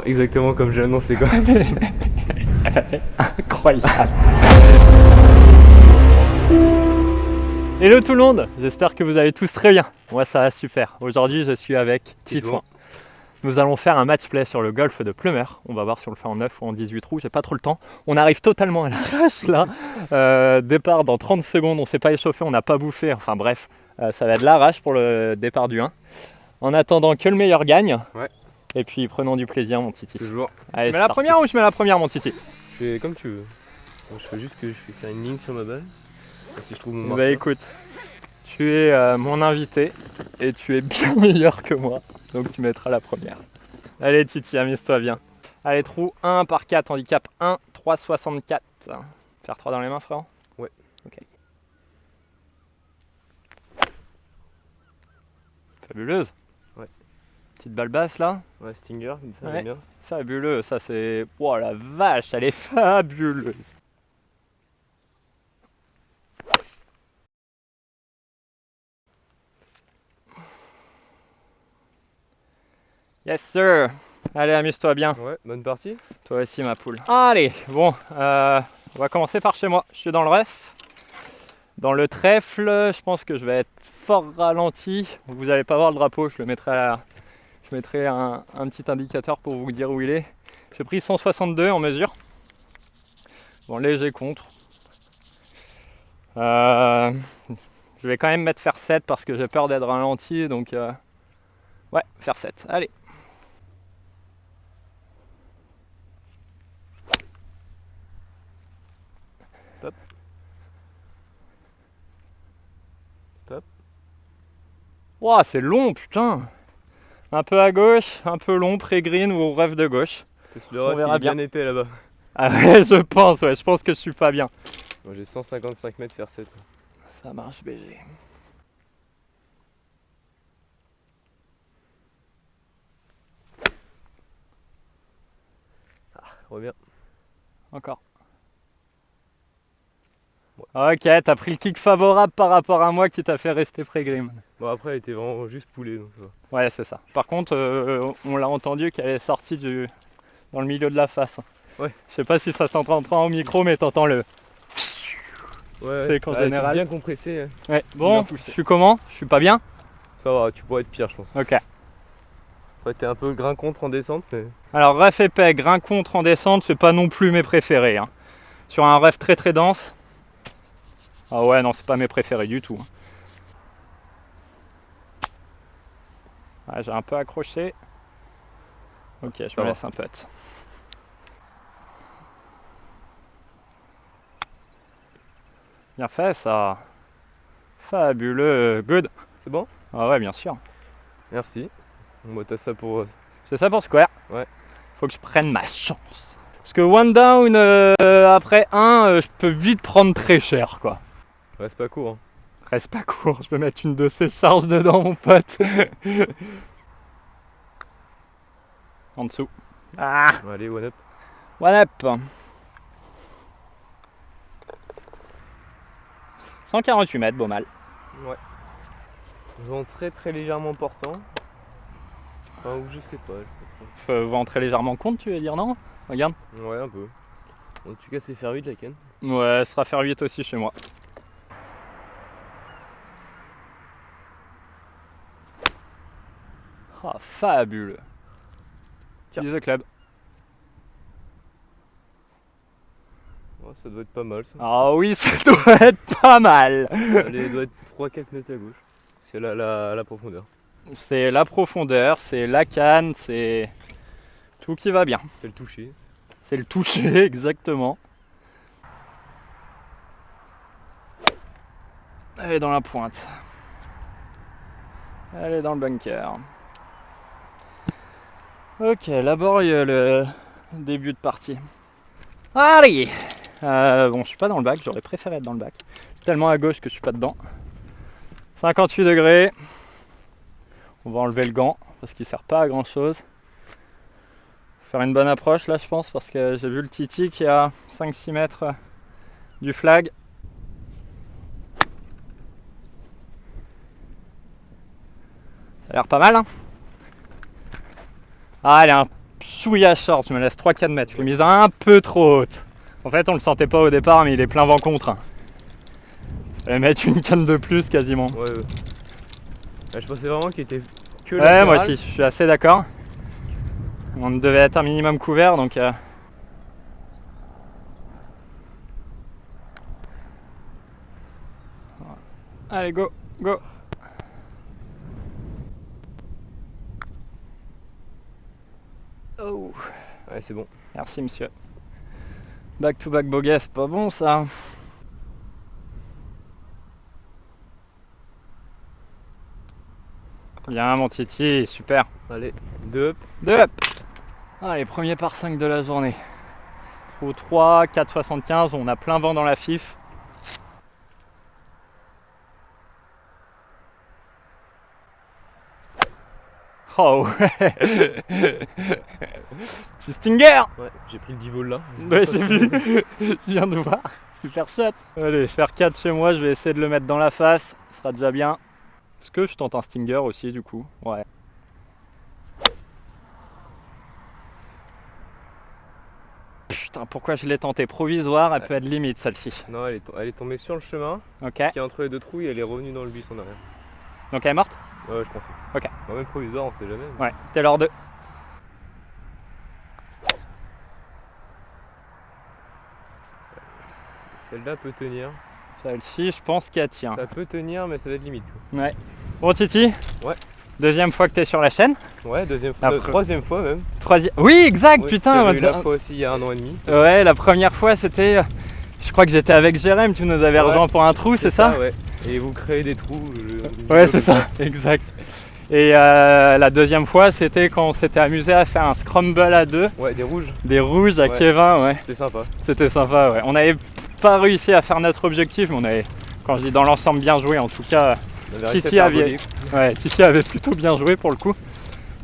exactement comme j'ai annoncé quoi. Incroyable. Hello tout le monde, j'espère que vous allez tous très bien. Moi ça va super. Aujourd'hui je suis avec Titouan. Nous allons faire un match play sur le golf de Plumeur. On va voir si on le fait en 9 ou en 18 trous, j'ai pas trop le temps. On arrive totalement à l'arrache là. Départ dans 30 secondes, on s'est pas échauffé, on n'a pas bouffé. Enfin bref, ça va être l'arrache pour le départ du 1. En attendant que le meilleur gagne. Ouais. Et puis prenons du plaisir mon Titi. Toujours. Allez, tu mets la première ou je mets la première mon Titi? Je fais comme tu veux. Bon, je fais juste que je fais faire une ligne sur ma balle. Si je trouve mon Bah marqueur. écoute, tu es mon invité et tu es bien meilleur que moi. Donc tu mettras la première. Allez Titi, amuse-toi bien. Allez, trou 1 par 4, handicap 1, 3,64. Faire 3 dans les mains frère? Ouais. Ok. Fabuleuse. Ouais. Petite balle basse là. Ouais, Stinger, comme ça, Ouais. j'aime bien. Fabuleux, ça c'est... Oh la vache, elle est fabuleuse. Yes sir. Allez, amuse-toi bien. Ouais, bonne partie. Toi aussi ma poule. Allez, bon, on va commencer par chez moi. Je suis dans le ref. Dans le trèfle, je pense que je vais être fort ralenti. Vous n'allez pas voir le drapeau, je le mettrai je mettrai un petit indicateur pour vous dire où il est. J'ai pris 162 en mesure. Bon, léger contre. Je vais quand même mettre faire 7 parce que j'ai peur d'être ralenti. Donc, ouais, faire 7. Allez. Stop. Stop. Ouah, c'est long, putain. Un peu à gauche, un peu long, pré-green ou au ref de gauche. Parce que le ref, On verra il est bien épais là-bas. Ah ouais, je pense que je suis pas bien. Moi j'ai 155 mètres faire 7. Ça marche, BG. Reviens. Encore. Ouais. Ok, t'as pris le kick favorable par rapport à moi qui t'a fait rester pré-green. Bon, après, elle était vraiment juste poulée donc ça va. Ouais, c'est ça. Par contre, on l'a entendu qu'elle est sortie dans le milieu de la face. Ouais. Je sais pas si ça t'entend au micro, mais t'entends le... Ouais, c'est qu'en général. Bien compressé. Hein. Ouais, bon, je suis comment? Je suis pas bien? Ça va, tu pourrais être pire, je pense. Ok. Après, t'es un peu grain contre en descente, mais. Alors, ref épais, grain contre en descente, c'est pas non plus mes préférés. Hein. Sur un ref très très dense. Ah ouais, non, c'est pas mes préférés du tout. Ah, j'ai un peu accroché. Ok, je me laisse un putt. Bien fait ça. Fabuleux. Good. C'est bon? Ah ouais, bien sûr. Merci. Bon, t'as ça pour. C'est ça pour square. Ouais. Faut que je prenne ma chance. Parce que one down après 1, je peux vite prendre très cher quoi. Reste pas court. Hein. Reste pas court, je peux mettre une de ces charges dedans mon pote. En dessous. Ah, Allez, one up. one up. 148 mètres, beau mal. Ouais. Vent très très légèrement portant. Enfin, ou je sais pas Vent très légèrement contre, tu veux dire non? Regarde. trop. Ouais, un peu. En tout cas, c'est faire vite la canne. Ouais, ce sera faire 8 aussi chez moi. Ah, fabuleux. Tiens. Use the club. Ouais, ça doit être pas mal ça. Ah oui, ça doit être pas mal. Elle doit être 3-4 mètres à gauche. C'est la profondeur. C'est la profondeur, c'est la canne, c'est tout qui va bien. C'est le toucher. C'est le toucher, exactement. Elle est dans la pointe. Elle est dans le bunker. Ok, laborieux le début de partie. Allez bon, je suis pas dans le bac, j'aurais préféré être dans le bac. Tellement à gauche que je suis pas dedans. 58 degrés. On va enlever le gant parce qu'il sert pas à grand chose. Faire une bonne approche là je pense parce que j'ai vu le Titi qui est à 5-6 mètres du flag. Ça a l'air pas mal hein. Ah elle est un chouïa short, je me laisse 3-4 mètres. Je l'ai mise un peu trop haute. En fait, on le sentait pas au départ, mais il est plein vent contre. Je vais mettre une canne de plus quasiment. Ouais. Ouais, je pensais vraiment qu'il était que Ouais, latéral. moi aussi, je suis assez d'accord. On devait être un minimum couvert, donc... Allez, go, go. Oh. Ouais, c'est bon. Merci monsieur. Back to back bogey, c'est pas bon ça. Bien mon Titi, super. Allez, 2 up. 2 up. Allez, premier par 5 de la journée. Trou 3, 4,75, on a plein vent dans la fif. Oh ouais. Petit stinger. Ouais, j'ai pris le 10 vols là. Ouais, j'ai vu. Je viens de voir. Super shot. Allez, faire 4 chez moi, je vais essayer de le mettre dans la face. Ce sera déjà bien. Est-ce que je tente un stinger aussi du coup? Ouais. Putain, pourquoi je l'ai tenté provisoire? Elle peut être limite celle-ci. Non, elle est tombée sur le chemin Ok. qui est entre les deux trous et elle est revenue dans le bus en arrière. Donc elle est morte? Ouais, je pense. Ok. Bon, même provisoire, on sait jamais. Mais... Ouais. Taylor 2. Celle-là peut tenir. Celle-ci, je pense qu'elle tient. Ça peut tenir, mais ça va être limite. Quoi. Ouais. Bon Titi. Ouais. Deuxième fois que t'es sur la chaîne. Ouais, deuxième fois, Après- troisième fois même. Troisième. Oui, exact, Ouais, putain. j'avais eu la fois aussi il y a 1 an et demi. Ouais, la première fois c'était. Je crois que j'étais avec Jérém, tu nous avais Ouais. rejoint pour un trou, c'est ça? Ouais. Et vous créez des trous. Ouais, c'est ça, exact. Et la deuxième fois, c'était quand on s'était amusé à faire un scramble à deux, Ouais, des rouges. des rouges à Ouais. Kevin, ouais. C'était sympa. C'était sympa, ouais. On n'avait pas réussi à faire notre objectif, mais on avait, quand je dis dans l'ensemble, bien joué. En tout cas, On avait réussi à Titi faire avait, voler. ouais, Titi avait plutôt bien joué pour le coup.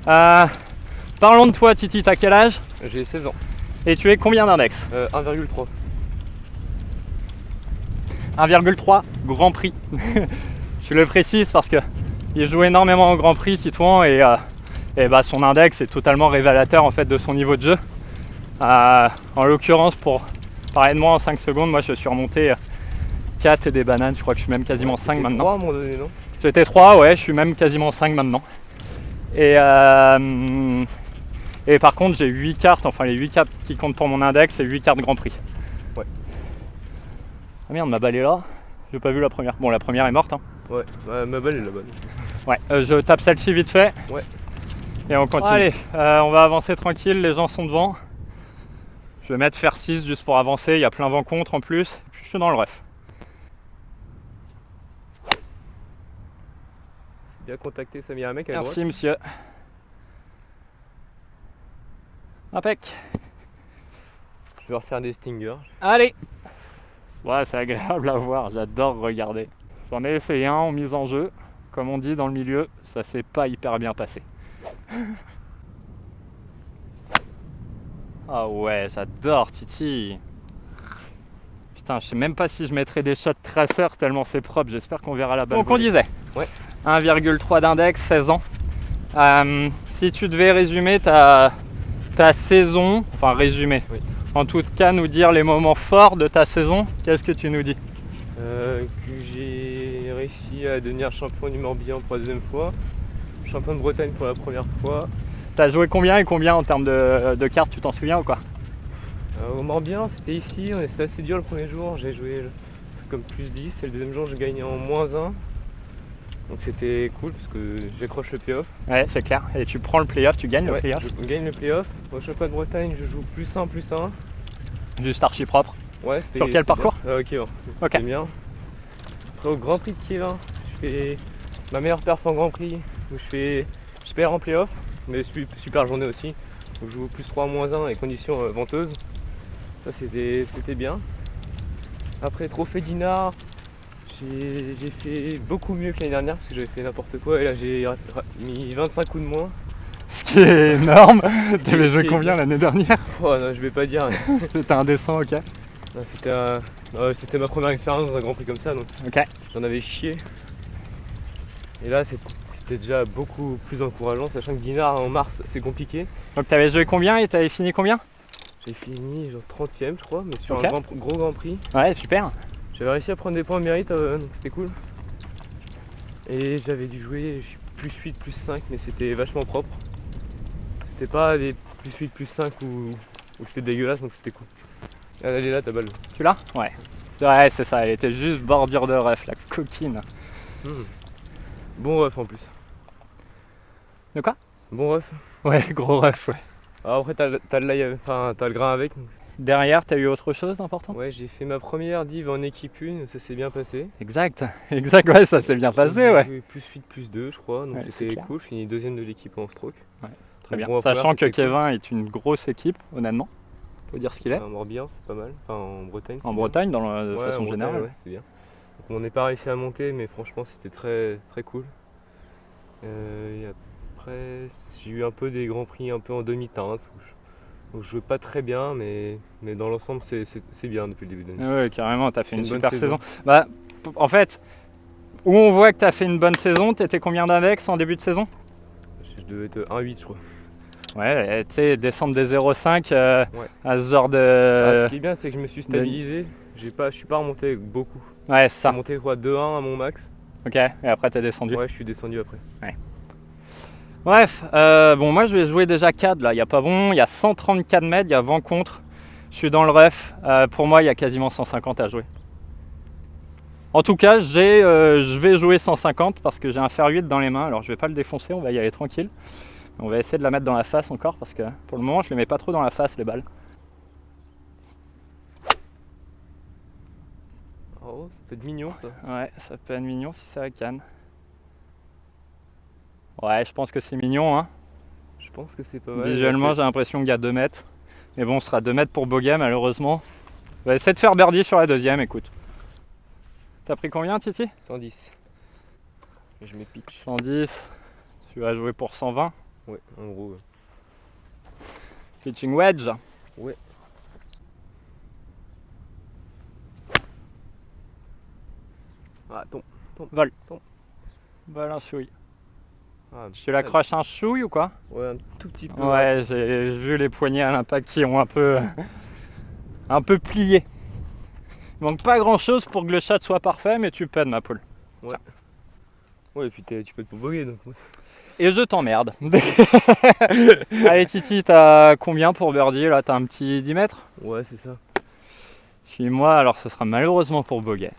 Parlons de toi, Titi, t'as quel âge? J'ai 16 ans. Et tu es combien d'index? 1,3. 1,3 Grand Prix. Je le précise parce que il joue énormément au Grand Prix, Titouan, et bah, son index est totalement révélateur en fait de son niveau de jeu. En l'occurrence, pour parler de moi en 5 secondes, moi je suis remonté 4 et des bananes, je crois que je suis même quasiment 5 C'était maintenant. 3 à un moment donné, non? J'étais 3, ouais, je suis même quasiment 5 maintenant. Et par contre, j'ai 8 cartes, enfin les 8 cartes qui comptent pour mon index, et 8 cartes Grand Prix. Ouais. Ah merde, ma balle est là. J'ai pas vu la première. Bon, la première est morte. Hein. Ouais, ma balle est là-bas. Ouais, je tape celle-ci vite fait. Ouais. Et on continue. Allez, on va avancer tranquille, les gens sont devant. Je vais mettre faire 6 juste pour avancer, il y a plein vent contre en plus. Et puis je suis dans le ref. C'est bien contacté, ça met un mec à droite. Merci monsieur. Impec. Je vais refaire des stingers. Allez. Ouais, c'est agréable à voir, j'adore regarder. J'en ai essayé un en mise en jeu. Comme on dit dans le milieu, ça s'est pas hyper bien passé. Ah ouais, j'adore Titi. Putain, je sais même pas si je mettrai des shots traceurs tellement c'est propre. J'espère qu'on verra la balle. Donc on disait, Ouais. 1,3 d'index, 16 ans. Si tu devais résumer ta saison, enfin résumer, Oui. en tout cas nous dire les moments forts de ta saison, qu'est-ce que tu nous dis? Que j'ai réussi à devenir champion du Morbihan pour la deuxième fois, champion de Bretagne pour la première fois. T'as joué combien et combien en termes de cartes, tu t'en souviens ou quoi? Au Morbihan, c'était ici, c'était assez dur le premier jour, j'ai joué comme plus 10 et le deuxième jour j'ai gagné en moins 1. Donc c'était cool parce que j'accroche le playoff. Ouais, c'est clair. Et tu prends le playoff, tu gagnes le Ouais, playoff. je gagne le playoff. Au championnat de Bretagne, je joue plus 1, plus 1. Juste archi propre. Ouais, c'était. Sur quel c'était parcours? bien. Kevin. C'était bien. Après, au Grand Prix de Kevin, je fais ma meilleure perf en Grand Prix où je perds en playoff, mais super journée aussi. Où je joue plus 3, moins 1 et conditions venteuses. Ça, c'était bien. Après, Trophée Dinard, j'ai fait beaucoup mieux que l'année dernière parce que j'avais fait n'importe quoi et là j'ai mis 25 coups de moins. Ce qui est énorme. qui T'avais est- joué qui est- combien l'année dernière? Oh non, je vais pas dire. C'était indécent, ok. Non, c'était ma première expérience dans un Grand Prix comme ça donc Ok. j'en avais chié. Et là, c'était déjà beaucoup plus encourageant, sachant que Dinard en mars, c'est compliqué. Donc t'avais joué combien et t'avais fini combien? J'ai fini genre 30ème, je crois, mais sur Ok. un gros Grand Prix. Ouais, super. J'avais réussi à prendre des points mérite, donc c'était cool. Et j'avais dû jouer plus 8, plus 5, mais c'était vachement propre. C'était pas des plus 8, plus 5 où c'était dégueulasse, donc c'était cool. Et elle est là, ta balle. Tu l'as? Ouais. Ouais, c'est ça, elle était juste bordure de ref, la coquine. Bon ref en plus. De quoi? Bon ref. Ouais, gros ref, ouais. Alors après, t'as le grain avec. Derrière, t'as eu autre chose d'important? Ouais, j'ai fait ma première div en équipe 1, ça s'est bien passé. Exact, ouais, ça s'est bien passé, J'ai ouais. joué plus 8, plus 2, je crois, donc Ouais, c'est c'était clair. cool. Je finis deuxième de l'équipe en stroke. Très bien. Bon, Sachant que c'était cool. Kevin est une grosse équipe, honnêtement. Faut dire ce qu'il est. En Morbihan, c'est pas mal. Enfin, en Bretagne. En Bretagne, de Ouais, façon en Bretagne, générale. ouais, c'est bien. Donc, on n'est pas réussi à monter, mais franchement, c'était très, très cool. Et après, j'ai eu un peu des grands prix un peu en demi-teinte. Où je jouais pas très bien, mais dans l'ensemble, c'est bien depuis le début de l'année. Ouais, carrément, t'as fait une bonne super saison. Bah, en fait, où on voit que t'as fait une bonne saison, t'étais combien d'index en début de saison? Je devais être 1,8, je crois. Ouais, tu sais, descendre des 0,5 Ouais. à ce genre Ah, de. ce qui est bien, c'est que je me suis stabilisé. Je suis pas remonté beaucoup. Ouais, c'est J'ai ça. monté quoi, 2-1 à mon max. Ok, et après t'es descendu. Ouais, je suis descendu après. Bref, bon, moi je vais jouer déjà CAD là. Il n'y a pas bon, il y a 134 mètres, il y a vent contre. Je suis dans le ref. Pour moi, il y a quasiment 150 à jouer. En tout cas, je vais jouer 150 parce que j'ai un fer 8 dans les mains. Alors je vais pas le défoncer, on va y aller tranquille. On va essayer de la mettre dans la face encore parce que pour le moment, je les mets pas trop dans la face les balles. Oh, ça peut être mignon ça. Ouais, ça peut être mignon si c'est à canne. Ouais, je pense que c'est mignon, hein. Je pense que c'est pas mal. Visuellement, j'ai l'impression qu'il y a 2 mètres. Mais bon, ce sera 2 mètres pour bogey, malheureusement. On va essayer de faire birdie sur la deuxième, écoute. T'as pris combien, Titi? 110. Et je mets pitch. 110. Tu vas jouer pour 120. Ouais, en gros. Pitching wedge. Ouais. Ah, tombe. Voilà un chouille. Ah, Tu l'accroches un chouille ou quoi? ouais, un tout petit peu. Ouais, j'ai vu les poignets à l'impact qui ont un peu plié. Il manque pas grand chose pour que le shot soit parfait, mais tu pètes ma poule. Ouais, et puis tu peux te boguer donc. Et je t'emmerde. Allez Titi, t'as combien pour birdie là? T'as un petit 10 mètres? Ouais, c'est ça. Puis moi, alors ce sera malheureusement pour bogey.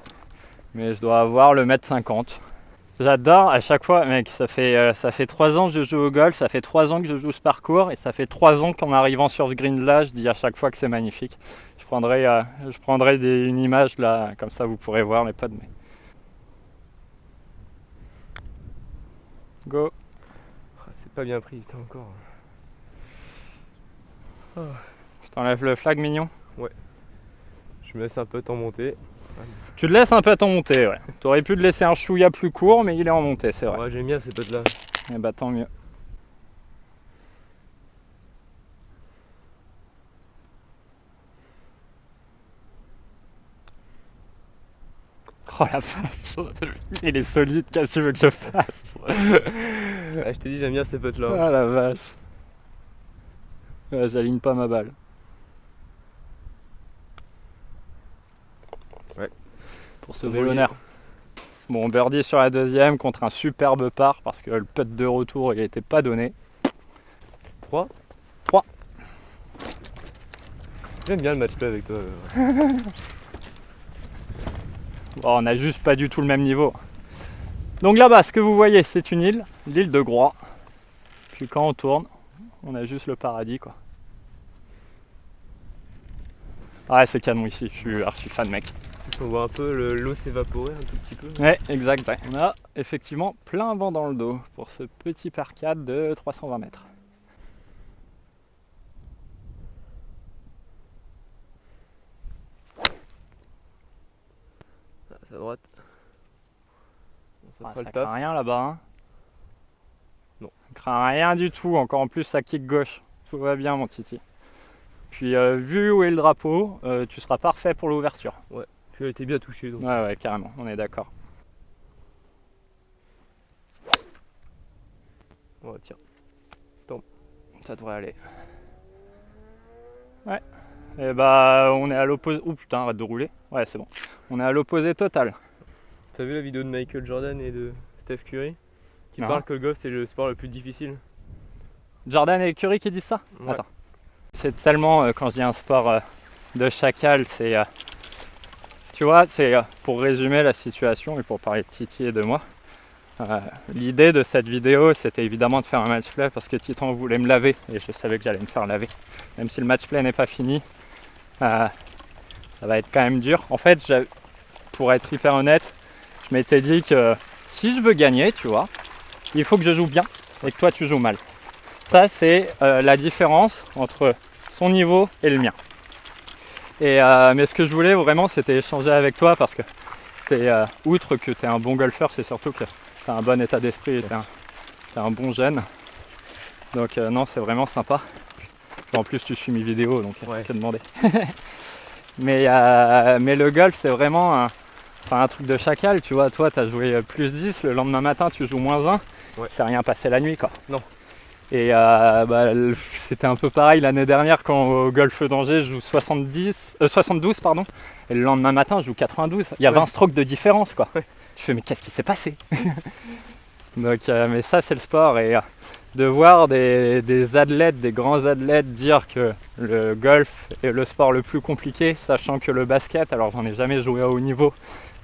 Mais je dois avoir le mètre 50. J'adore à chaque fois, mec, ça fait 3 ans que je joue au golf, ça fait 3 ans que je joue ce parcours et ça fait 3 ans qu'en arrivant sur ce green là, je dis à chaque fois que c'est magnifique. Je prendrai une image là, comme ça vous pourrez voir les potes. Go. C'est pas bien pris, putain, encore. Je t'enlève le flag mignon. Je me laisse un peu en montée. Tu te laisses un peu à ton montée, ouais. Tu aurais pu te laisser un chouïa plus court, mais il est en montée, c'est vrai. Ouais, j'aime bien ces potes là. Et bah tant mieux. Oh la vache, il est solide, qu'est-ce que tu veux que je fasse? Ah, je t'ai dit, j'aime bien ces potes là. Ah la vache. Ouais, j'aligne pas ma balle. Ouais. Pour sauver l'honneur. Bon, birdie sur la deuxième contre un superbe par parce que le putt de retour il était pas donné. 3. J'aime bien le match play avec toi. Bon, on a juste pas du tout le même niveau. Donc là-bas, ce que vous voyez, c'est une île, l'île de Groix. Puis quand on tourne, on a juste le paradis, quoi. Ouais, c'est canon ici, je suis archi fan, mec. On voit un peu l'eau s'évaporer un tout petit peu. Ouais, exact. Ouais. On a effectivement plein vent dans le dos pour ce petit par 4 de 320 mètres. À droite. Bon, ça fera Ça le taf. craint rien là-bas, hein. Non. Ça craint rien du tout, encore en plus ça kick gauche. Tout va bien, mon Titi. Puis vu où est le drapeau, tu seras parfait pour l'ouverture. Puis elle était bien touchée donc. Ouais, carrément, on est d'accord. Oh, tiens. Ça devrait aller. Ouais. Et bah on est à l'opposé. Oh putain, arrête de rouler. Ouais, c'est bon. On est à l'opposé total. T'as vu la vidéo de Michael Jordan et de Steph Curry qui Non. parlent que le golf c'est le sport le plus difficile? Jordan et Curry qui disent ça? Ouais. Attends. C'est tellement, quand je dis un sport de chacal, c'est... tu vois, c'est pour résumer la situation et pour parler de Titi et de moi. L'idée de cette vidéo, c'était évidemment de faire un match play parce que Titan voulait me laver et je savais que j'allais me faire laver. Même si le match play n'est pas fini, ça va être quand même dur. En fait, pour être hyper honnête, je m'étais dit que si je veux gagner, tu vois, il faut que je joue bien et que toi tu joues mal. Ça, c'est la différence entre son niveau et le mien. Mais ce que je voulais vraiment, c'était échanger avec toi parce que outre que tu es un bon golfeur, c'est surtout que tu as un bon état d'esprit et tu es un bon jeune. Donc non, c'est vraiment sympa. En plus, tu suis mes vidéos, donc Ouais. que demander. mais le golf, c'est vraiment un truc de chacal. Tu vois, toi, tu as joué plus 10, le lendemain matin, tu joues moins 1. Ouais. C'est rien passé la nuit, quoi. Non. Et c'était un peu pareil l'année dernière quand au Golf d'Angers je joue 72 pardon, et le lendemain matin je joue 92. Il y a 20 strokes de différence, quoi. Ouais. Tu fais mais qu'est-ce qui s'est passé? Donc mais ça c'est le sport et de voir des athlètes, des grands athlètes dire que le golf est le sport le plus compliqué, sachant que le basket, alors j'en ai jamais joué à haut niveau,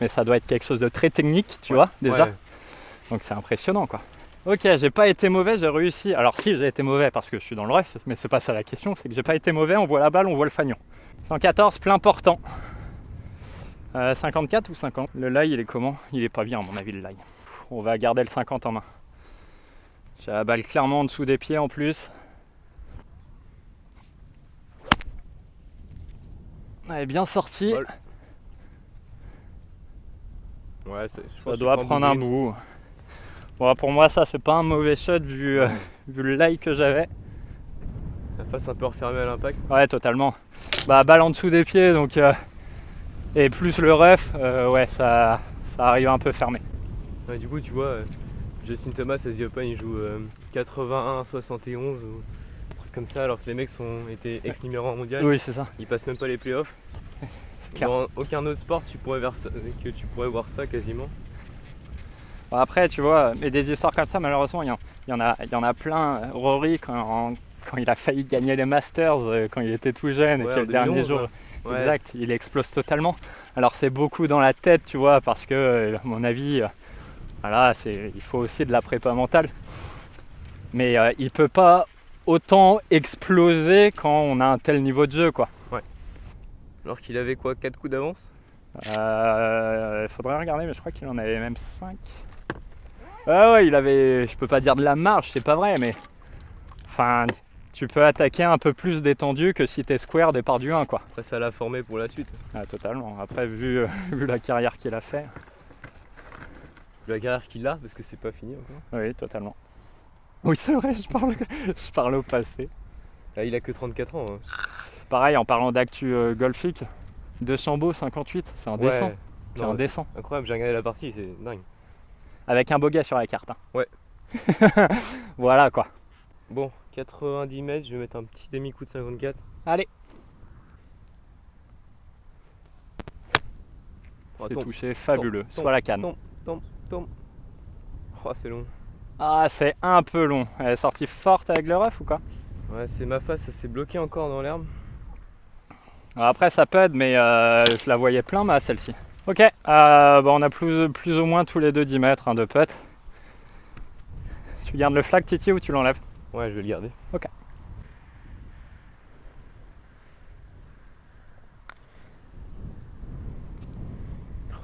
mais ça doit être quelque chose de très technique, tu vois déjà. Ouais. Donc c'est impressionnant, quoi. Ok, j'ai pas été mauvais, j'ai réussi. Alors si, j'ai été mauvais parce que je suis dans le ref, mais c'est pas ça la question, c'est que j'ai pas été mauvais, on voit la balle, on voit le fanion. 114, plein portant. 54 ou 50? Le lie, il est comment? Il est pas bien à mon avis, le lie. On va garder le 50 en main. J'ai la balle clairement en dessous des pieds en plus. Elle est bien sortie. Ball. Ouais, Ça doit prendre un bout. Bon, pour moi, ça, c'est pas un mauvais shot vu le lie que j'avais. La face un peu refermée à l'impact. Ouais, totalement. Bah, balle en dessous des pieds, donc et plus le ref, ouais, ça arrive un peu fermé. Ouais, du coup, tu vois, Justin Thomas à The Open, il joue 81-71 ou un truc comme ça, alors que les mecs étaient ex numéro 1 mondial. Oui, c'est ça. Ils passent même pas les playoffs. Clair. Dans aucun autre sport, tu pourrais voir ça quasiment. Bon, après, tu vois, mais des histoires comme ça, malheureusement, il y en a plein. Rory, quand il a failli gagner les Masters, quand il était tout jeune, Ouais, et que le dernier jour, ouais. exact, il explose totalement. Alors c'est beaucoup dans la tête, tu vois, parce que, à mon avis, voilà, il faut aussi de la prépa mentale. Mais il peut pas autant exploser quand on a un tel niveau de jeu, quoi. Ouais. Alors qu'il avait quoi, 4 coups d'avance? Faudrait regarder, mais je crois qu'il en avait même 5. Ouais, il avait, je peux pas dire de la marge, c'est pas vrai, mais enfin, tu peux attaquer un peu plus détendu que si t'es square départ du 1, quoi. Après, ça l'a formé pour la suite. Ah, totalement. Après, vu la carrière qu'il a fait. La carrière qu'il a, parce que c'est pas fini encore. Oui, totalement. Oui, c'est vrai, je parle au passé. Là, il a que 34 ans. Hein. Pareil, en parlant d'actu golfique, DeChambeau 58, c'est indécent. Ouais. C'est Non, indécent. Incroyable, j'ai regardé la partie, c'est dingue. Avec un beau gars sur la carte. Hein. Ouais. Voilà, quoi. Bon, 90 mètres, je vais mettre un petit demi-coup de 54. Allez. Oh, C'est tombe, touché, fabuleux. tombe, Soit la canne. Tombe. Oh, c'est long. Ah, c'est un peu long. Elle est sortie forte avec le ref ou quoi? Ouais, c'est ma face, ça s'est bloqué encore dans l'herbe. Alors après, ça peut être, mais je la voyais plein, ma celle-ci. Ok, on a plus ou moins tous les deux 10 mètres de putt. Tu gardes le flag, Titi, ou tu l'enlèves? Ouais, je vais le garder. Ok.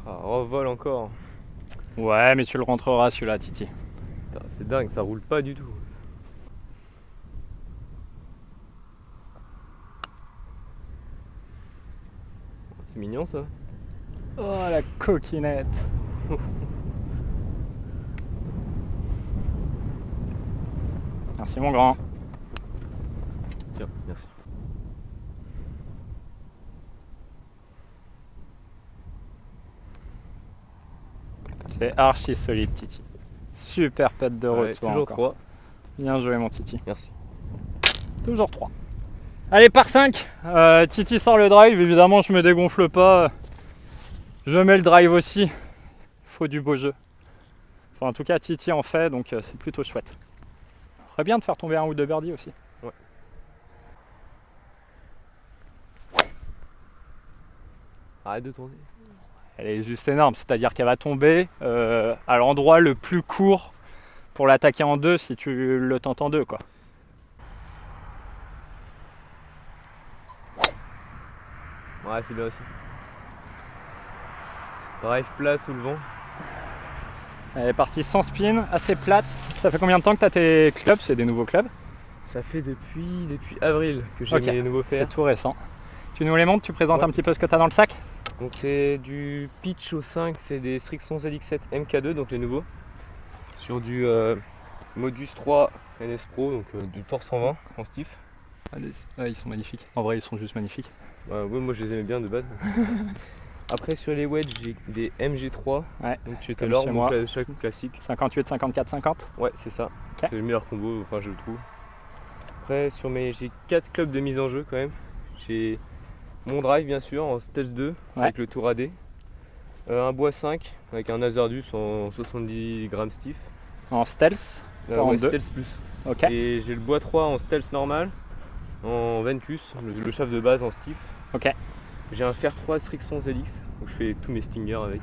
Ah, revol encore. Ouais, mais tu le rentreras celui-là, Titi. Putain, c'est dingue, ça roule pas du tout. C'est mignon ça. Oh, la coquinette. Merci mon grand. Tiens, merci. C'est archi solide, Titi. Super putt de Ouais, retour. toujours encore. 3. Bien joué mon Titi. Merci. Toujours 3. Allez, par 5. Titi sort le drive. Évidemment, je me dégonfle pas. Je mets le drive aussi. Il faut du beau jeu. Enfin, en tout cas, Titi en fait, donc c'est plutôt chouette. Ferait bien de faire tomber un ou deux birdies aussi. Ouais. Arrête de tourner. Elle est juste énorme, c'est-à-dire qu'elle va tomber à l'endroit le plus court pour l'attaquer en deux si tu le tentes en deux, quoi. Ouais, c'est bien aussi. Drive plat sous le vent. Elle est partie sans spin, assez plate. Ça fait combien de temps que tu as tes clubs? C'est des nouveaux clubs? Ça fait depuis avril que j'ai mes nouveaux fers. C'est tout récent. Tu nous les montres, tu présentes un petit peu ce que tu as dans le sac? Donc c'est du pitch au 5, c'est des Srixon ZX7 MK2, donc les nouveaux. Sur du Modus 3 NS Pro, donc du Torque 120 en stiff. Ah, ils sont magnifiques. En vrai, ils sont juste magnifiques. Ouais, moi je les aimais bien de base. Après sur les wedges, j'ai des MG3, Ouais, donc chez comme Taylor, chez donc moi. chaque classique. 58, 54, 50. Ouais, c'est ça. Ok. C'est le meilleur combo, enfin je le trouve. Après j'ai 4 clubs de mise en jeu quand même. J'ai mon drive bien sûr en Stealth 2 avec le Tour AD. Un bois 5 avec un Hazardus en 70 grammes stiff. En stealth? Ouais, Stealth plus. Ok. Et j'ai le bois 3 en Stealth normal, en Ventus, le shaft de base en stiff. Ok. J'ai un fer 3 Srixon ZX, où je fais tous mes stingers avec.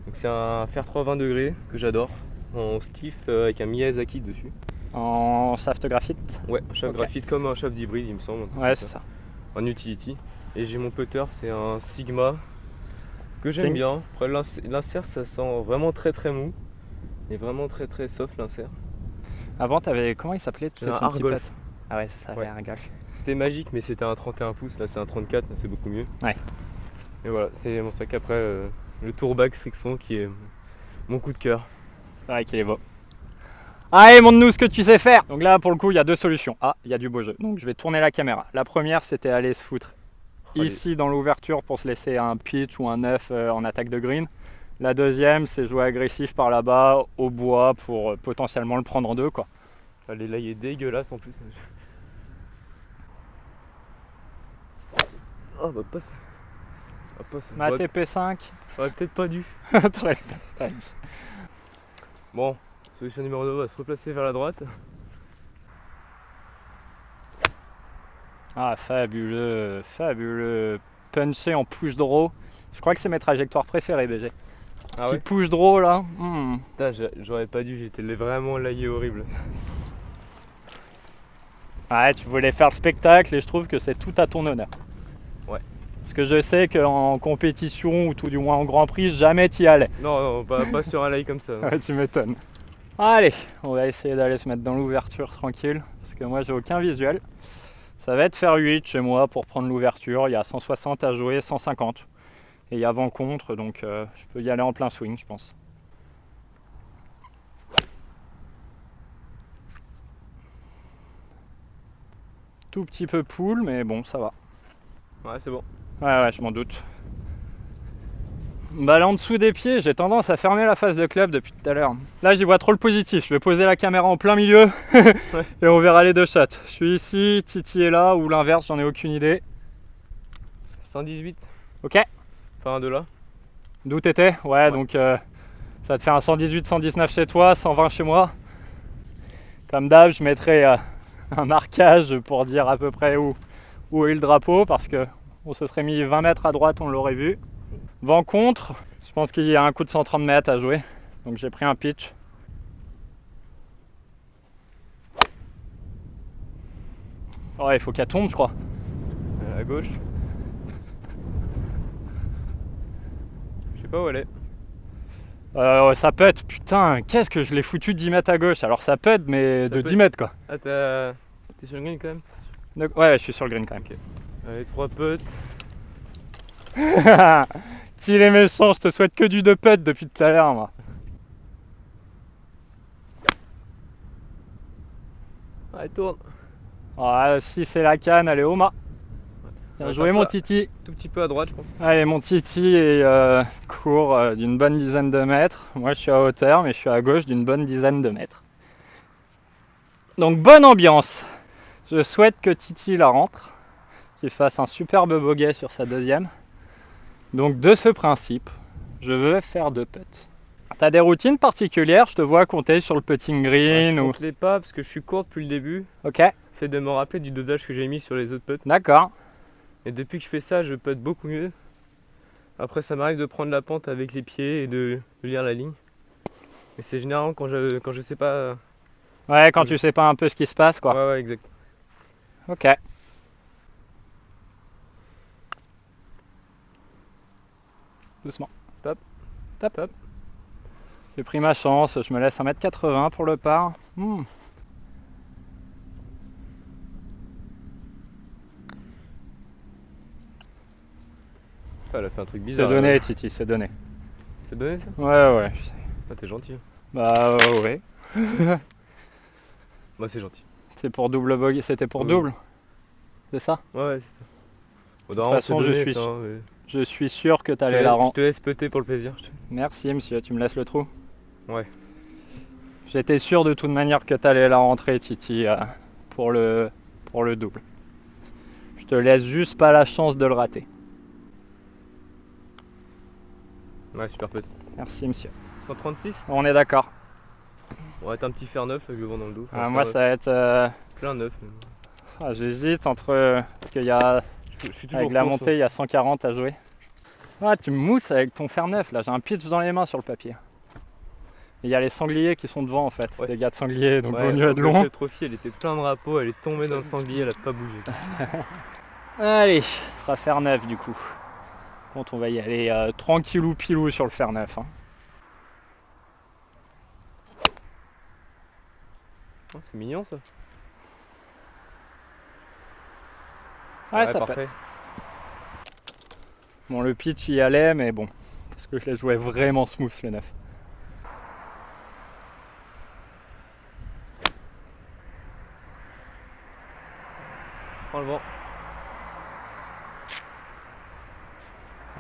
Donc c'est un fer 3 20 degrés que j'adore, en stiff avec un Miyazaki dessus. En shaft graphite? Ouais, un shaft graphite comme un shaft d'hybride il me semble. Ouais, c'est ça. En utility. Et j'ai mon putter, c'est un Sigma que j'aime bien. Après l'insert ça sent vraiment très très mou. Et vraiment très très soft l'insert. Avant t'avais, comment il s'appelait? C'est un Argolf. Ah ouais, c'est ça, Ouais. un Argolf. C'était magique mais c'était un 31 pouces, là c'est un 34, c'est beaucoup mieux. Ouais. Et voilà, c'est mon sac après le Tourbag Srixon qui est mon coup de cœur. Ouais, qu'il est beau. Allez, montre-nous ce que tu sais faire. Donc là, pour le coup, il y a deux solutions. Ah, il y a du beau jeu. Donc je vais tourner la caméra. La première, c'était aller se foutre ici dans l'ouverture pour se laisser un pitch ou un 9 en attaque de green. La deuxième, c'est jouer agressif par là-bas au bois pour potentiellement le prendre en deux, quoi. Allez, là il est dégueulasse en plus. Oh bah passe. Ma TP5. J'aurais peut-être pas dû. Très bien. Bon, solution numéro 2, on va se replacer vers la droite. Ah, fabuleux, fabuleux. Punché en push draw. Je crois que c'est mes trajectoires préférées, BG. Ah Petit ouais. push draw là. Putain, j'aurais pas dû, j'étais vraiment laillé horrible. Ouais, tu voulais faire le spectacle et je trouve que c'est tout à ton honneur. Ouais. Parce que je sais qu'en compétition ou tout du moins en Grand Prix, jamais t'y allais. Non, pas sur un lay comme ça. Ouais, tu m'étonnes. Allez, on va essayer d'aller se mettre dans l'ouverture tranquille. Parce que moi j'ai aucun visuel. Ça va être faire 8 chez moi pour prendre l'ouverture. Il y a 160 à jouer, 150. Et il y a vent contre, donc je peux y aller en plein swing, je pense. Tout petit peu poule, mais bon, ça va. Ouais, c'est bon. Ouais, je m'en doute. Balle en dessous des pieds, j'ai tendance à fermer la face de club depuis tout à l'heure. Là, j'y vois trop le positif. Je vais poser la caméra en plein milieu et on verra les deux shots. Je suis ici, Titi est là, ou l'inverse, j'en ai aucune idée. 118. Ok. Enfin, de là. D'où t'étais? Ouais, donc ça te fait un 118, 119 chez toi, 120 chez moi. Comme d'hab, je mettrai un marquage pour dire à peu près où est le drapeau, parce que on se serait mis 20 mètres à droite, on l'aurait vu. Vent contre, je pense qu'il y a un coup de 130 mètres à jouer, donc j'ai pris un pitch. Ouais, il faut qu'elle tombe, je crois. À gauche. Je sais pas où elle est. Ça pète, putain, qu'est-ce que je l'ai foutu 10 mètres à gauche. Alors ça pète, mais Ça de pète. 10 mètres quoi. Ah, t'es sur le green quand même? Donc, ouais, je suis sur le green quand même. Ok. Allez, 3 putts. Qu'il est méchant, je te souhaite que du 2 putts depuis tout à l'heure, moi. Allez, tourne. Ah, si c'est la canne, allez, Oma. Bien joué, mon Titi. Tout petit peu à droite, je pense. Allez, mon Titi est court d'une bonne dizaine de mètres. Moi, je suis à hauteur, mais je suis à gauche d'une bonne dizaine de mètres. Donc bonne ambiance. Je souhaite que Titi la rentre, qu'il fasse un superbe bogey sur sa deuxième. Donc de ce principe, je veux faire 2 putts. T'as des routines particulières? Je te vois compter sur le putting green Je ou... compte les pas parce que je suis court depuis le début. Ok, C'est de me rappeler du dosage que j'ai mis sur les autres putts. d'accord. Et depuis que je fais ça, je putt beaucoup mieux. Après, ça m'arrive de prendre la pente avec les pieds et de lire la ligne. Mais c'est généralement quand je sais pas. Ouais, quand tu sais pas un peu ce qui se passe, quoi. Ouais, exact. Ok. Doucement. Top. Top. Top. J'ai pris ma chance, je me laisse 1m80 pour le par. Ah, elle a fait un truc C'est bizarre. donné, Titi, c'est donné. C'est donné ça? Ouais. Ah, t'es gentil. Bah ouais. Moi, c'est gentil. C'est pour double bogey, c'était pour Oui. double. C'est ça? Ouais, c'est ça. Bon, De toute façon, je suis sûr que t'allais la Je rendre. te laisse putter pour le plaisir. Merci monsieur, tu me laisses le trou? Ouais. J'étais sûr de toute manière que t'allais la rentrer, Titi, pour le double. Je te laisse juste pas la chance de le rater. Ouais, super putt. Merci monsieur. 136? On est d'accord. On va être un petit fer neuf avec le vent dans le dos. Enfin, Moi ça va être... plein neuf. j'hésite entre... Parce qu'il y a... Je suis toujours Avec la court, montée, il y a 140 à jouer. Ah, tu me mousses avec ton fer neuf là, j'ai un pitch dans les mains sur le papier. Il y a les sangliers qui sont devant en fait, Ouais. les gars de sangliers, donc ouais, vaut mieux être long. Le trophy, elle était plein de drapeaux, elle est tombée dans le sanglier, elle a pas bougé. Allez, ce sera fer neuf du coup. Quand on va y aller tranquillou pilou sur le fer neuf. Hein. Oh, c'est mignon ça. Ouais, ça parfait. pète. Bon, le pitch y allait, mais bon, parce que je l'ai joué vraiment smooth le neuf. Prends le vent.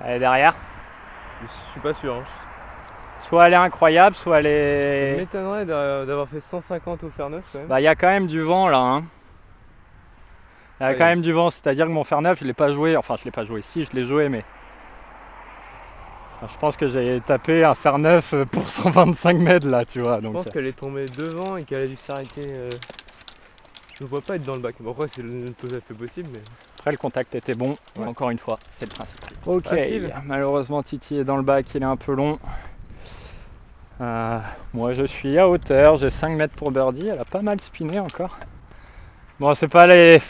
Allez, derrière. Je suis pas sûr. Hein. Soit elle est incroyable, soit elle Ça est... m'étonnerait d'avoir fait 150 au fer neuf quand même. Bah, il y a quand même du vent là. Hein. Il y a Ça y quand est. même du vent, c'est-à-dire que mon fer neuf, je l'ai pas joué. Enfin, je l'ai pas joué. Si, je l'ai joué, mais... Enfin, je pense que j'ai tapé un fer neuf pour 125 mètres là, tu vois. Je Donc, pense qu'elle est tombée devant et qu'elle a dû s'arrêter. Je ne vois pas être dans le bac. Bon, après, c'est le plus fait possible. Mais... Après, le contact était bon. Et Ouais. encore une fois, c'est le principe. Ok, Ah, Steve. malheureusement, Titi est dans le bac, il est un peu long. Moi, je suis à hauteur. J'ai 5 mètres pour birdie. Elle a pas mal spiné encore. Bon, c'est pas les...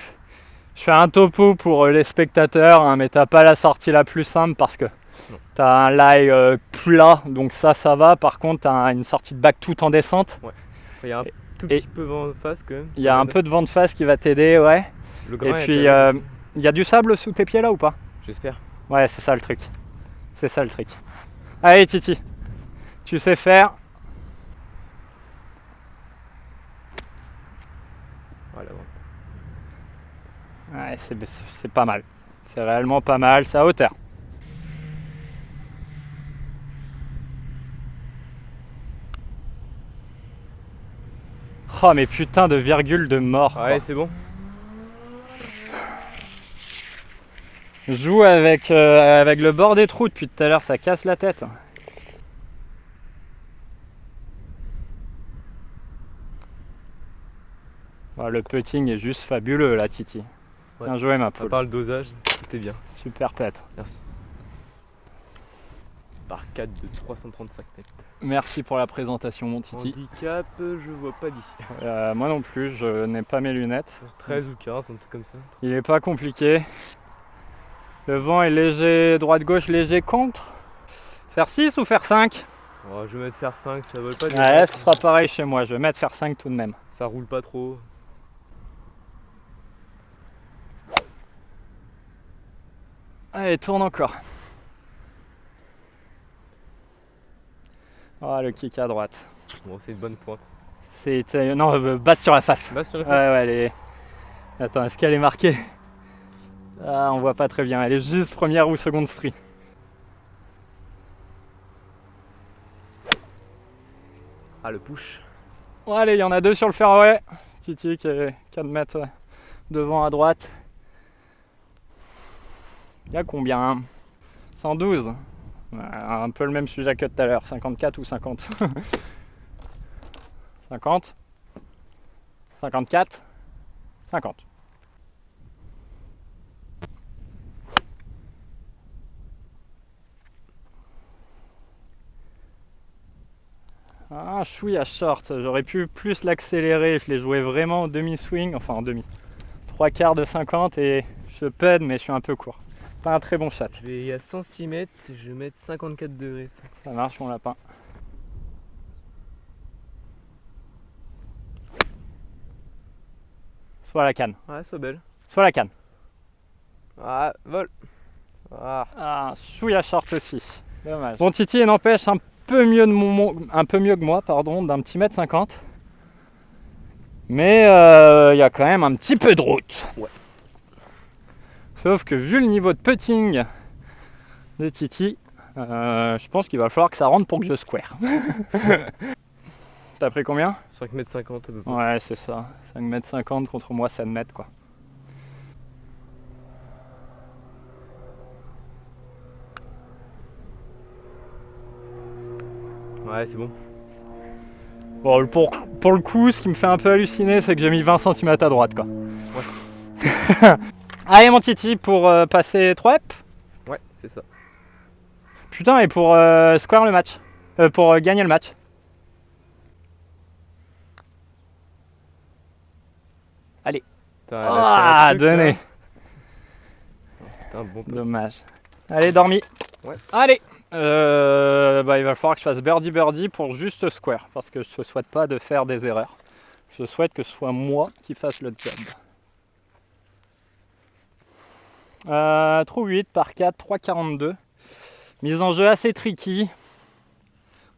Je fais un topo pour les spectateurs, hein, mais t'as pas la sortie la plus simple parce que t'as un lie plat, donc ça va. Par contre, t'as une sortie de bac tout en descente. Il y a un tout petit peu vent de face quand même. Il y a un peu de vent de face qui va t'aider, ouais. Le Et grain est puis, terrible aussi. il y a du sable sous tes pieds là ou pas? J'espère. Ouais, c'est ça le truc. C'est ça le truc. Allez, Titi, tu sais faire. Voilà, bon. Ouais, c'est pas mal. C'est réellement pas mal, c'est à hauteur. Oh, mais putain de virgule de mort. Ouais, c'est bon. Je joue avec le bord des trous depuis tout à l'heure, ça casse la tête. Oh, le putting est juste fabuleux là, Titi. Ouais. Bien joué, ma À poule. part le dosage, tout est bien. Super pète. Merci. Par 4 de 335 mètres. Merci pour la présentation, mon Titi. Handicap, je vois pas d'ici. Moi non plus, je n'ai pas mes lunettes. 13 ou 40, un truc comme ça. Il est pas compliqué. Le vent est léger, droite-gauche, léger contre. Faire 6 ou faire 5? Oh, je vais mettre faire 5, ça vole pas. Ouais, ce sera pareil chez moi, je vais mettre faire 5 tout de même. Ça roule pas trop. Allez, tourne encore. Oh, le kick à droite. Bon, c'est une bonne pointe. Non, basse sur la face. Basse sur la Ouais, face. ouais, elle est... Attends, est-ce qu'elle est marquée? Ah, on voit pas très bien, elle est juste première ou seconde street. Ah, le push. Bon, allez, il y en a 2 sur le fairway. Titi qui est 4 mètres devant à droite. Il y a combien? 112. Un peu le même sujet que tout à l'heure. 54 ou 50? 50? 54? 50. Ah, chouïa short, j'aurais pu plus l'accélérer, je l'ai joué vraiment en demi-swing, enfin en demi. 3/4 de 50 et je pud mais je suis un peu court. Pas un très bon shot. Je vais à 106 mètres, je vais mettre 54 degrés. Ça marche mon lapin. Soit la canne. Ouais, soit belle. Soit la canne. Ah, vol. Ah. Ah, chouïa short aussi. Dommage. Bon, Titi, il n'empêche un peu mieux que moi, pardon, d'un petit mètre 50. Mais il y a quand même un petit peu de route. Ouais. Sauf que vu le niveau de putting de Titi, je pense qu'il va falloir que ça rentre pour que je square. T'as pris combien? 5,50 m à peu près. Ouais, c'est ça. 5,50 m contre moi 7 mètres quoi. Ouais, c'est bon. Bon, pour le coup, ce qui me fait un peu halluciner, c'est que j'ai mis 20 cm à droite quoi. Ouais. Allez mon Titi, pour passer 3 EP. Ouais, c'est ça. Putain, et pour square le match. Pour gagner le match. Allez. Ah, donné. C'était un bon pote. Dommage. Allez, dormi. Ouais. Allez. Il va falloir que je fasse birdie pour juste square. Parce que je ne souhaite pas de faire des erreurs. Je souhaite que ce soit moi qui fasse le job. Trou 8 par 4, 3,42. Mise en jeu assez tricky.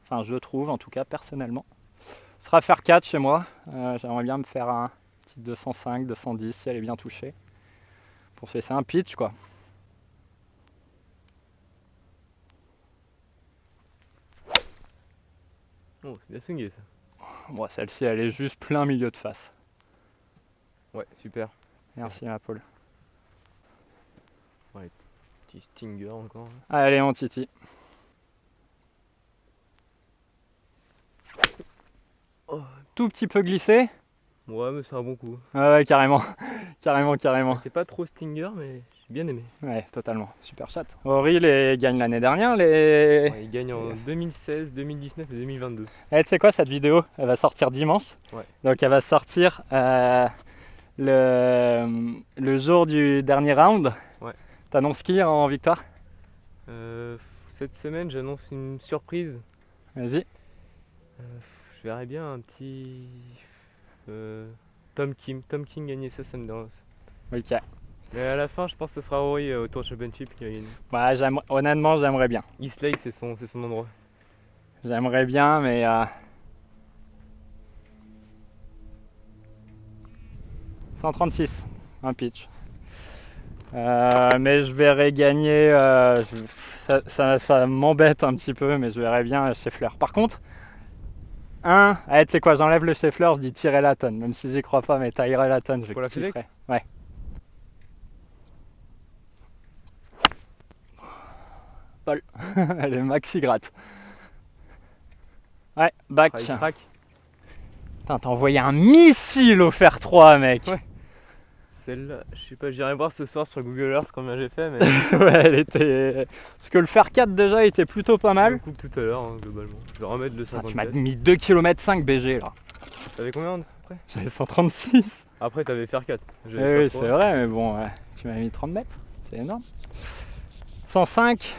Enfin, je trouve en tout cas, personnellement. Ce sera faire 4 chez moi. J'aimerais bien me faire un petit 205, 210 si elle est bien touchée. Pour faire un pitch quoi. Oh, c'est bien swingé ça. Bon, celle-ci, elle est juste plein milieu de face. Ouais, super. Merci ma Paul. Ouais, petit stinger encore. Allez, mon Titi. Oh. Tout petit peu glissé. Ouais, mais c'est un bon coup. Ouais, carrément. carrément. C'est pas trop stinger, mais j'ai bien aimé. Ouais, totalement. Super chat. Ori gagne l'année dernière. Ouais, il gagne en 2016, 2019 et 2022. Tu sais quoi, cette vidéo, elle va sortir dimanche. Ouais. Donc elle va sortir le jour du dernier round. Ouais. T'annonces qui en victoire? Cette semaine, j'annonce une surprise. Vas-y. Je verrais bien un petit Tom King gagner ça me dérange. Ok. Mais à la fin, je pense que ce sera Rory au Tour Championship qui gagne. Ouais, honnêtement, j'aimerais bien. East Lake, c'est son endroit. J'aimerais bien, mais 136, un pitch. Mais je verrais gagner. Ça m'embête un petit peu, mais je verrais bien Scheffler. Par contre, tu sais quoi, j'enlève le Scheffler, je dis Tyrrell Hatton, même si j'y crois pas, mais Tyrrell Hatton, je pour la kifferais. FedEx. Ouais. Paul, elle est maxi gratte. Ouais, back. Il craque. Putain, t'as envoyé un missile au fer 3, mec. Ouais. Celle-là, je sais pas, j'irai voir ce soir sur Google Earth combien j'ai fait, mais. Ouais, elle était. Parce que le fer 4 déjà était plutôt pas mal. Je coupe tout à l'heure, hein, globalement. Je vais remettre le 54. Tu m'as mis 2 km 5 BG là. T'avais combien après? J'avais 136. Après, t'avais fer 4. Oui, c'est vrai, mais bon, tu m'as mis 30 mètres. C'est énorme. 105,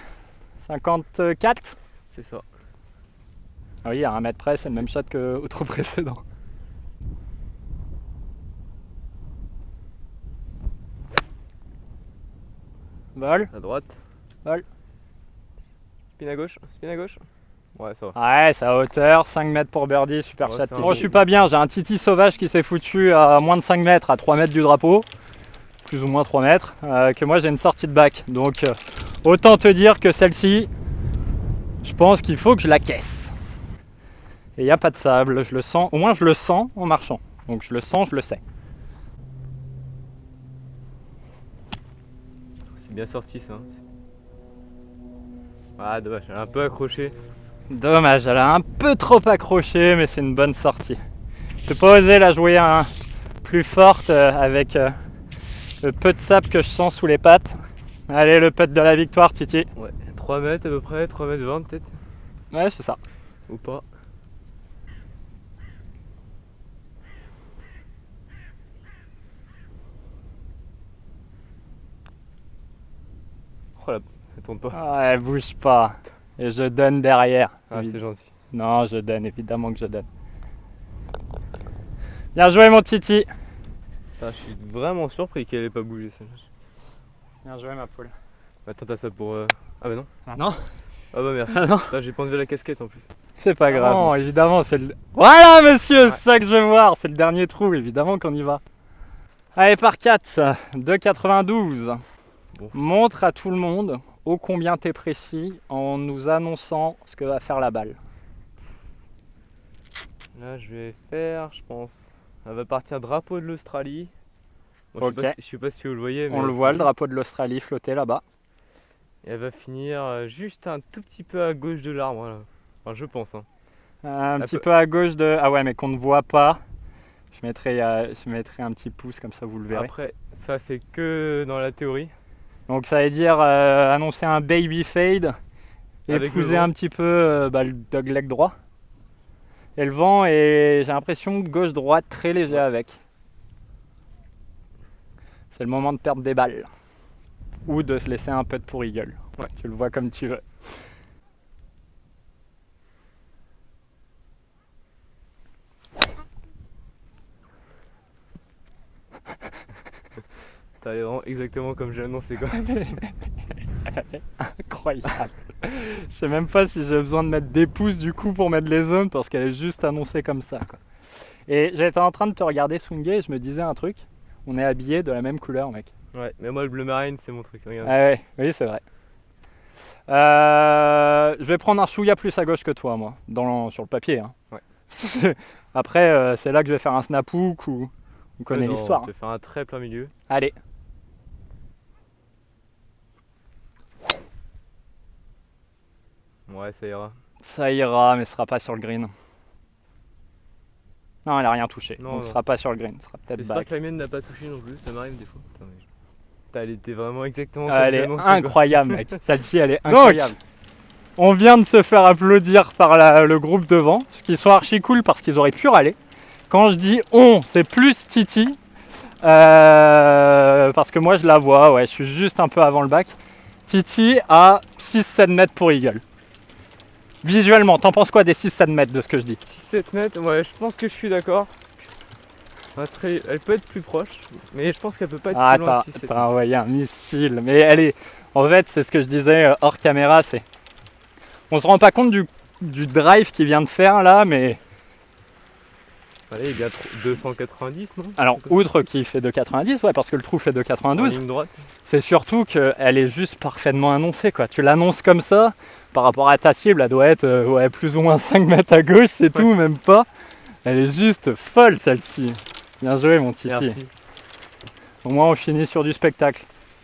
54. C'est ça. Ah oui, à 1 mètre près, c'est le même shot que au trou précédent. Vol. À droite. Vol. Spin à gauche. Ouais, ça va. Ouais, c'est à hauteur, 5 mètres pour birdie, super Ouais, chat. c'est un Moi, bon je suis pas bien, j'ai un Titi sauvage qui s'est foutu à moins de 5 mètres, à 3 mètres du drapeau, plus ou moins 3 mètres, que moi j'ai une sortie de bac. Donc, autant te dire que celle-ci, je pense qu'il faut que je la caisse. Et il n'y a pas de sable, je le sens, au moins je le sens en marchant. Donc je le sens, je le sais. C'est bien sorti ça. Ah dommage, elle a un peu accroché. Dommage, elle a un peu trop accroché, mais c'est une bonne sortie. Je peux pas oser la jouer plus forte avec le peu de sable que je sens sous les pattes. Allez, le putt de la victoire, Titi. Ouais, 3 mètres à peu près, 3 mètres 20 peut-être. Ouais, c'est ça. Ou pas. Oh là, elle tombe pas. Ah, elle bouge pas. Et je donne derrière. Ah, c'est gentil. Non, je donne, évidemment que je donne. Bien joué, mon Titi. Ah, je suis vraiment surpris qu'elle ait pas bougé celle-là. Bien joué, ma poule. Attends, t'as ça pour. Ah bah non. Ah non. Ah bah merci. Ah non. Putain, j'ai pas enlevé la casquette en plus. C'est pas grave. Non, évidemment, c'est le... Voilà, monsieur, c'est ça que je veux voir. C'est le dernier trou, évidemment qu'on y va. Allez, par 4, 2,92. Bon. Montre à tout le monde ô combien t'es précis en nous annonçant ce que va faire la balle. Là, je vais faire, je pense. Elle va partir drapeau de l'Australie. Bon, Ok. Je sais pas si vous le voyez. Mais On le c'est voit, le juste- drapeau de l'Australie flotter là-bas. Et elle va finir juste un tout petit peu à gauche de l'arbre. Là. Enfin, je pense. Hein. Un Elle petit peut- peu à gauche de... Ah ouais, mais qu'on ne voit pas. Je mettrai un petit pouce, comme ça vous le verrez. Après, ça, c'est que dans la théorie. Donc ça veut dire annoncer un baby fade, Avec le épouser vent. un petit peu le dogleg droit. Et le vent est, j'ai l'impression, gauche-droite très léger avec. C'est le moment de perdre des balles. Ou de se laisser un peu de pour eagle. Ouais. Tu le vois comme tu veux. T'as vraiment exactement comme j'ai annoncé quoi. Incroyable. Je sais même pas si j'ai besoin de mettre des pouces du coup pour mettre les zones parce qu'elle est juste annoncée comme ça, quoi. Et j'étais en train de te regarder swinger et je me disais un truc. On est habillés de la même couleur, mec. Ouais, mais moi le bleu marine c'est mon truc. Regarde. Ah ouais, oui, c'est vrai. Je vais prendre un chouïa plus à gauche que toi, moi, sur le papier. Hein. Ouais. Après, c'est là que je vais faire un snap hook ou on connaît Non, l'histoire. Je vais faire un très plein milieu. Allez. Ouais, ça ira. Ça ira, mais ce sera pas sur le green. Non, elle a rien touché. Non, donc ce non. sera pas sur le green. Ce sera peut-être J'espère back. que la mienne n'a pas touché non plus, ça m'arrive des fois. Putain, mais Putain, elle était vraiment exactement comme Elle j'ai est annoncé. quoi. incroyable, mec. Celle-ci, elle est incroyable. On vient de se faire applaudir par le groupe devant, ce qui sont archi cool parce qu'ils auraient pu râler. Quand je dis on, c'est plus Titi. Parce que moi je la vois, ouais, je suis juste un peu avant le bac. Titi à 6-7 mètres pour eagle. Visuellement, t'en penses quoi des 6-7 mètres de ce que je dis? 6-7 mètres, ouais, je pense que je suis d'accord. Elle peut être plus proche, mais je pense qu'elle peut pas être Ah, plus loin de 6-7 t'as mètres. envoyé un missile. Mais elle est. En fait, c'est ce que je disais hors caméra, c'est. On se rend pas compte du drive qu'il vient de faire là, mais. Allez, il est bien 290, non? Alors, outre qu'il fait 2,90, ouais, parce que le trou fait En 2,92, ligne droite. c'est surtout qu'elle est juste parfaitement annoncée, quoi. Tu l'annonces comme ça, par rapport à ta cible, elle doit être ouais, plus ou moins 5 mètres à gauche, c'est tout, même pas. Elle est juste folle, celle-ci. Bien joué, mon Titi. Merci. Au moins, on finit sur du spectacle.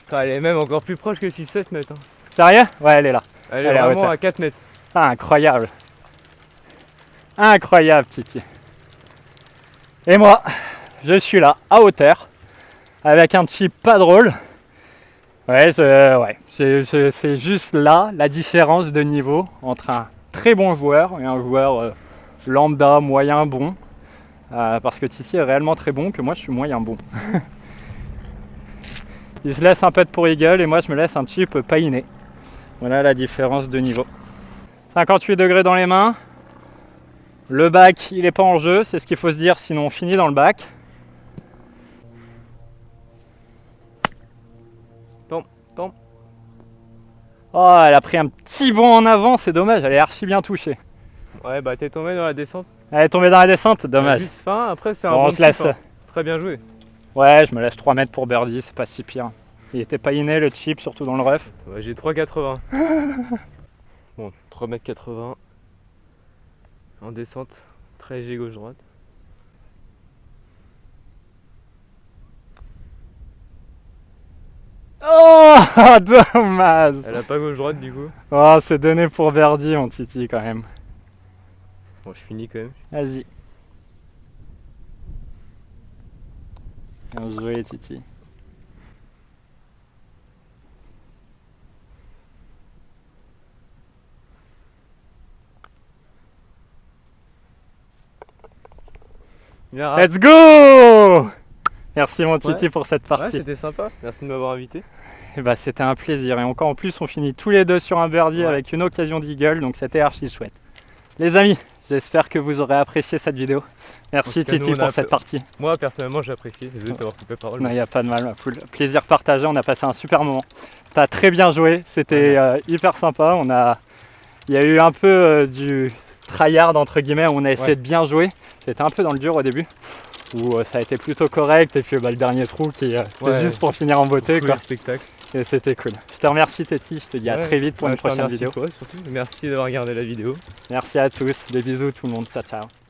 Elle est même encore plus proche que 6-7 mètres. Hein. Sérieux? Ouais, elle est là. Elle est Elle est à vraiment hauteur. à 4 mètres. Ah, incroyable. Incroyable, Titi. Et moi, je suis là, à hauteur, avec un chip pas drôle. Ouais, c'est juste là la différence de niveau entre un très bon joueur et un joueur lambda, moyen, bon. Parce que Titi est réellement très bon, que moi je suis moyen bon. Il se laisse un peu de pour eagle et moi je me laisse un chip pas inné. Voilà la différence de niveau. 58 degrés dans les mains. Le bac, il n'est pas en jeu, c'est ce qu'il faut se dire, sinon on finit dans le bac. Tombe. Oh, elle a pris un petit bond en avant, c'est dommage, elle est archi bien touchée. Ouais, bah t'es tombé dans la descente. Elle est tombée dans la descente, dommage. Juste fin, après c'est un Bon, bon on se laisse. chip, hein. Très bien joué. Ouais, je me laisse 3 mètres pour birdie, c'est pas si pire. Il était pas inné le chip, surtout dans le rough. Ouais, j'ai 3,80. Bon, 3,80 m. En descente, très léger gauche-droite. Oh, dommage. Elle a pas gauche-droite du coup. Oh, c'est donné pour Verdi, mon Titi, quand même. Bon, je finis quand même. Vas-y. Bien joué, Titi. Bien, Let's go! Merci mon Titi Ouais. pour cette ouais, partie. c'était sympa. Merci de m'avoir invité. Et bah, c'était un plaisir. Et encore en plus, on finit tous les deux sur un birdie Ouais. avec une occasion d'eagle, donc c'était archi chouette. Les amis, j'espère que vous aurez apprécié cette vidéo. Merci En tout cas, Titi nous, on a pour cette partie. Moi personnellement j'ai apprécié. Désolé de t'avoir coupé la parole. Non, il n'y a pas de mal, ma poule. Plaisir partagé, on a passé un super moment. T'as très bien joué, c'était hyper sympa. Il y a eu un peu du tryhard entre guillemets, où on a essayé de bien jouer. C'était un peu dans le dur au début, où ça a été plutôt correct. Et puis le dernier trou qui c'est juste pour finir en beauté. Cool, Quoi. le spectacle. Et c'était cool. Je te remercie Titi, je te dis à très vite pour une prochaine vidéo. Toi, surtout. Merci d'avoir regardé la vidéo. Merci à tous, des bisous tout le monde, ciao ciao.